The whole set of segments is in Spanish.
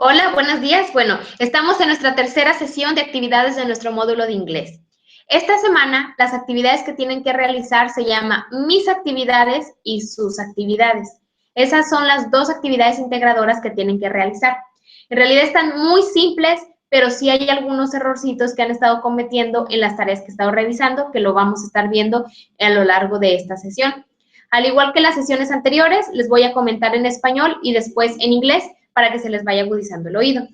Hola, buenos días. Bueno, estamos en nuestra tercera sesión de actividades de nuestro módulo de inglés. Esta semana, las actividades que tienen que realizar se llama mis actividades y sus actividades. Esas son las dos actividades integradoras que tienen que realizar. En realidad están muy simples, pero sí hay algunos errorcitos que han estado cometiendo en las tareas que he estado revisando, que lo vamos a estar viendo a lo largo de esta sesión. Al igual que las sesiones anteriores, les voy a comentar en español y después en inglés, para que se les vaya agudizando el oído.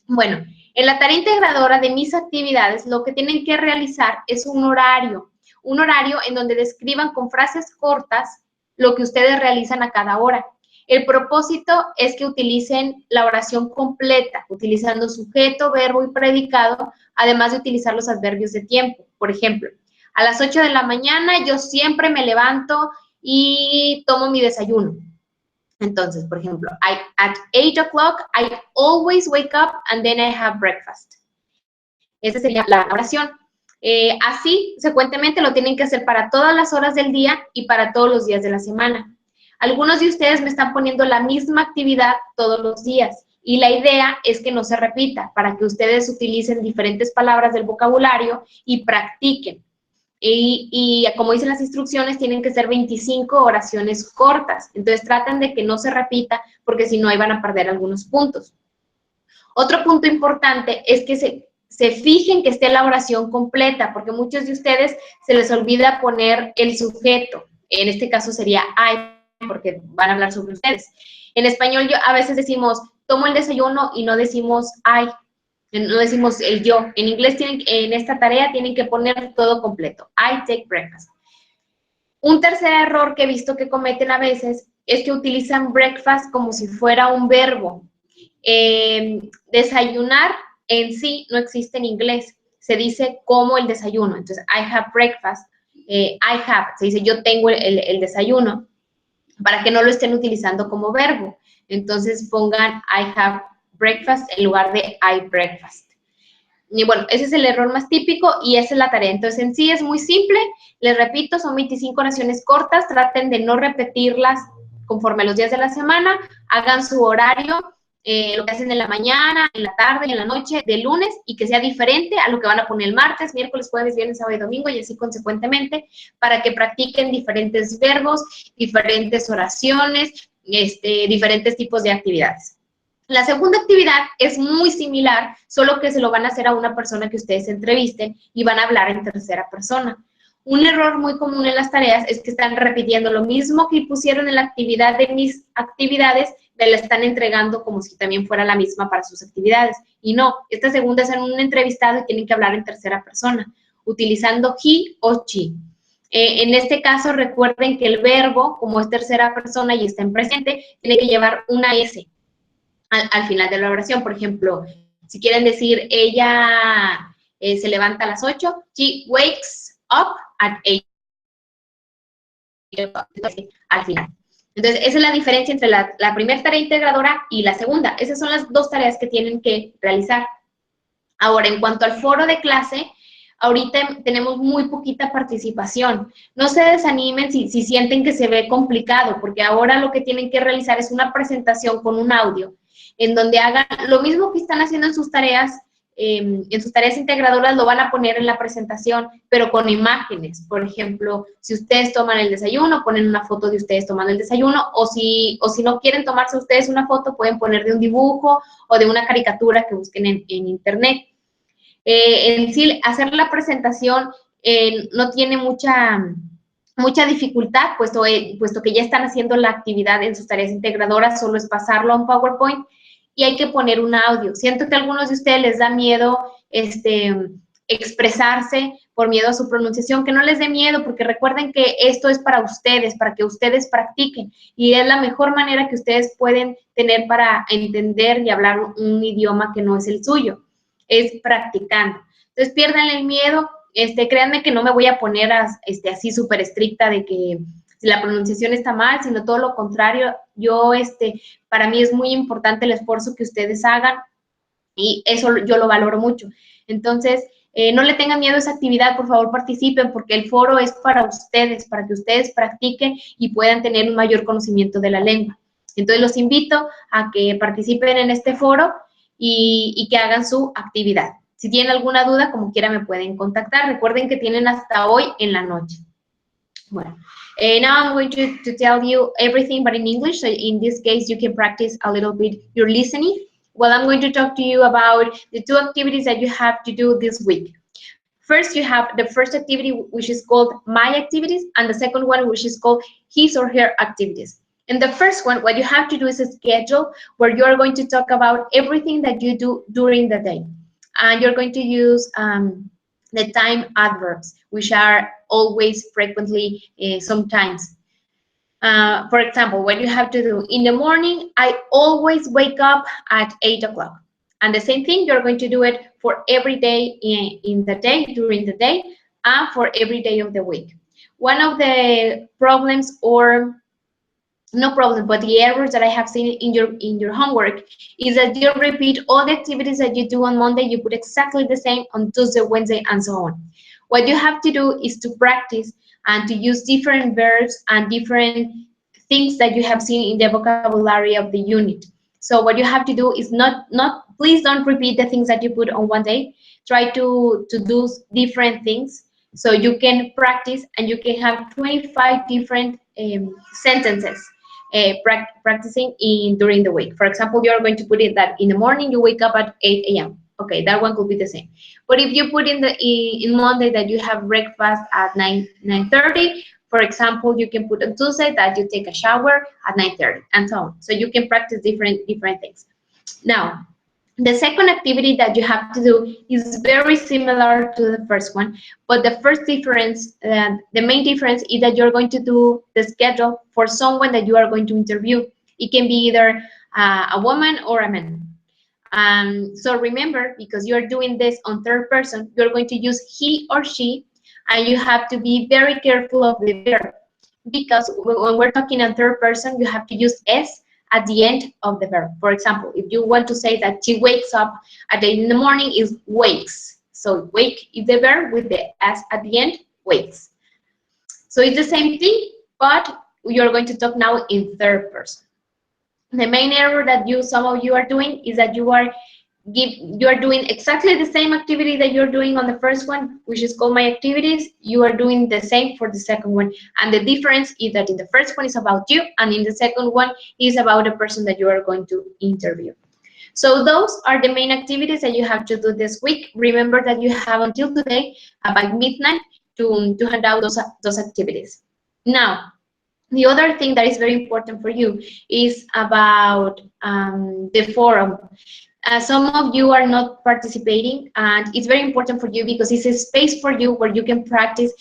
Bueno, en la tarea integradora de mis actividades, lo que tienen que realizar es un horario en donde describan con frases cortas lo que ustedes realizan a cada hora. El propósito es que utilicen la oración completa, utilizando sujeto, verbo y predicado, además de utilizar los adverbios de tiempo. Por ejemplo, a las 8 de la mañana yo siempre me levanto y tomo mi desayuno. Entonces, por ejemplo, at 8 o'clock, I always wake up and then I have breakfast. Esa sería la oración. Así, secuentemente, lo tienen que hacer para todas las horas del día y para todos los días de la semana. Algunos de ustedes me están poniendo la misma actividad todos los días y la idea es que no se repita, para que ustedes utilicen diferentes palabras del vocabulario y practiquen. Y como dicen las instrucciones, tienen que ser 25 oraciones cortas. Entonces, traten de que no se repita, porque si no, ahí van a perder algunos puntos. Otro punto importante es que se fijen que esté la oración completa, porque muchos de ustedes se les olvida poner el sujeto. En este caso sería I, porque van a hablar sobre ustedes. En español, a veces decimos, tomo el desayuno y no decimos I. No decimos el yo. En inglés, en esta tarea tienen que poner todo completo. I take breakfast. Un tercer error que he visto que cometen a veces es que utilizan breakfast como si fuera un verbo. Desayunar en sí no existe en inglés. Se dice como el desayuno. Entonces, I have breakfast. I have, se dice yo tengo el desayuno, para que no lo estén utilizando como verbo. Entonces, pongan I have breakfast en lugar de I breakfast. Y bueno, ese es el error más típico y esa es la tarea. Entonces, en sí es muy simple. Les repito, son 25 oraciones cortas. Traten de no repetirlas conforme a los días de la semana. Hagan su horario, lo que hacen en la mañana, en la tarde y en la noche de lunes, y que sea diferente a lo que van a poner el martes, miércoles, jueves, viernes, sábado y domingo, y así consecuentemente, para que practiquen diferentes verbos, diferentes oraciones, diferentes tipos de actividades. La segunda actividad es muy similar, solo que se lo van a hacer a una persona que ustedes entrevisten y van a hablar en tercera persona. Un error muy común en las tareas es que están repitiendo lo mismo que pusieron en la actividad de mis actividades, me la están entregando como si también fuera la misma para sus actividades. Y no, esta segunda es en un entrevistado y tienen que hablar en tercera persona, utilizando he o she. En este caso, recuerden que el verbo, como es tercera persona y está en presente, tiene que llevar una S. Al final de la oración. Por ejemplo, si quieren decir, ella se levanta a las 8, she wakes up at 8, al final. Entonces, esa es la diferencia entre la primera tarea integradora y la segunda. Esas son las dos tareas que tienen que realizar. Ahora, en cuanto al foro de clase, ahorita tenemos muy poquita participación. No se desanimen si sienten que se ve complicado, porque ahora lo que tienen que realizar es una presentación con un audio, en donde hagan lo mismo que están haciendo en sus tareas integradoras, lo van a poner en la presentación, pero con imágenes. Por ejemplo, si ustedes toman el desayuno, ponen una foto de ustedes tomando el desayuno, o si no quieren tomarse ustedes una foto, pueden poner de un dibujo o de una caricatura que busquen en internet. En sí, hacer la presentación no tiene mucha dificultad, puesto que ya están haciendo la actividad en sus tareas integradoras, solo es pasarlo a un PowerPoint y hay que poner un audio. Siento que a algunos de ustedes les da miedo expresarse por miedo a su pronunciación, que no les dé miedo, porque recuerden que esto es para ustedes, para que ustedes practiquen, y es la mejor manera que ustedes pueden tener para entender y hablar un idioma que no es el suyo, es practicando. Entonces, pierdan el miedo. Créanme que no me voy a poner así súper estricta de que si la pronunciación está mal, sino todo lo contrario. Para mí es muy importante el esfuerzo que ustedes hagan y eso yo lo valoro mucho. Entonces, no le tengan miedo a esa actividad, por favor participen, porque el foro es para ustedes, para que ustedes practiquen y puedan tener un mayor conocimiento de la lengua. Entonces los invito a que participen en este foro y que hagan su actividad. Si tienen alguna duda, como quiera me pueden contactar. Recuerden que tienen hasta hoy en la noche. Bueno, now I'm going to tell you everything, but in English. So in this case, you can practice a little bit your listening. Well, I'm going to talk to you about the 2 activities that you have to do this week. First, you have the first activity, which is called My Activities, and the second one, which is called His or Her Activities. In the first one, what you have to do is a schedule where you are going to talk about everything that you do during the day. And you're going to use the time adverbs, which are always, frequently, sometimes. For example, what you have to do in the morning, I always wake up at 8 o'clock. And the same thing, you're going to do it for every day in the day, during the day, and for every day of the week. One of the problems, or no problem, but the errors that I have seen in your homework is that you repeat all the activities that you do on Monday, you put exactly the same on Tuesday, Wednesday, and so on. What you have to do is to practice and to use different verbs and different things that you have seen in the vocabulary of the unit. So what you have to do is please don't repeat the things that you put on one day. Try to do different things so you can practice and you can have 25 different sentences practicing during the week. For example, you're going to put it that in the morning you wake up at 8 a.m. Okay, that one could be the same. But if you put in Monday that you have breakfast at 9:30, for example, you can put on Tuesday that you take a shower at 9:30, and so on. So you can practice different things. Now, the second activity that you have to do is very similar to the first one, but the first difference, the main difference, is that you're going to do the schedule for someone that you are going to interview. It can be either a woman or a man. So remember, because you're doing this on third person, you're going to use he or she, and you have to be very careful of the verb, because when we're talking in third person, you have to use s at the end of the verb. For example, if you want to say that she wakes up at 8 in the morning, is wakes. So wake is the verb with the s at the end, wakes. So it's the same thing, but you're going to talk now in third person. The main error that some of you are doing is that you are doing exactly the same activity that you're doing on the first one, which is called My Activities. You are doing the same for the second one. And the difference is that in the first one is about you, and in the second one is about the person that you are going to interview. So those are the main activities that you have to do this week. Remember that you have until today, by midnight, to hand out those activities. Now, the other thing that is very important for you is about the forum. Some of you are not participating, and it's very important for you because it's a space for you where you can practice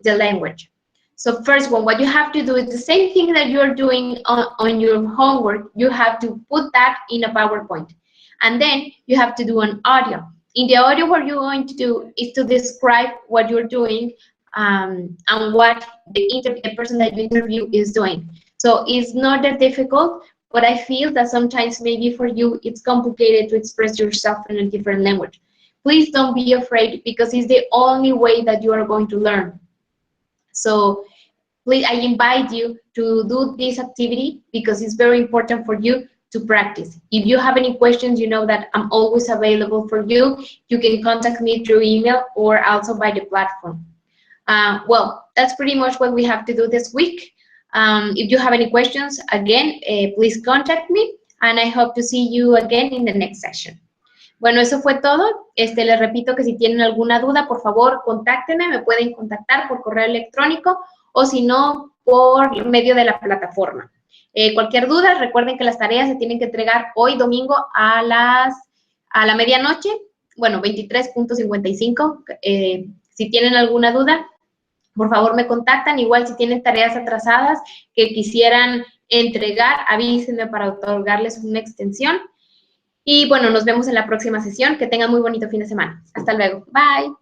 the language. So first one, what you have to do is the same thing that you're doing on your homework. You have to put that in a PowerPoint. And then you have to do an audio. In the audio, what you're going to do is to describe what you're doing and what the person that you interview is doing. So it's not that difficult, but I feel that sometimes maybe for you it's complicated to express yourself in a different language. Please don't be afraid, because it's the only way that you are going to learn. So please, I invite you to do this activity because it's very important for you to practice. If you have any questions, you know that I'm always available for you. You can contact me through email or also by the platform. Well, that's pretty much what we have to do this week. If you have any questions, again, please contact me, and I hope to see you again in the next session. Bueno, eso fue todo. Les repito que si tienen alguna duda, por favor, contáctenme. Me pueden contactar por correo electrónico o si no, por medio de la plataforma. Cualquier duda, recuerden que las tareas se tienen que entregar hoy domingo a la medianoche, bueno, 23:55. Si tienen alguna duda, por favor me contactan. Igual si tienen tareas atrasadas que quisieran entregar, avísenme para otorgarles una extensión. Y bueno, nos vemos en la próxima sesión. Que tengan muy bonito fin de semana. Hasta luego. Bye.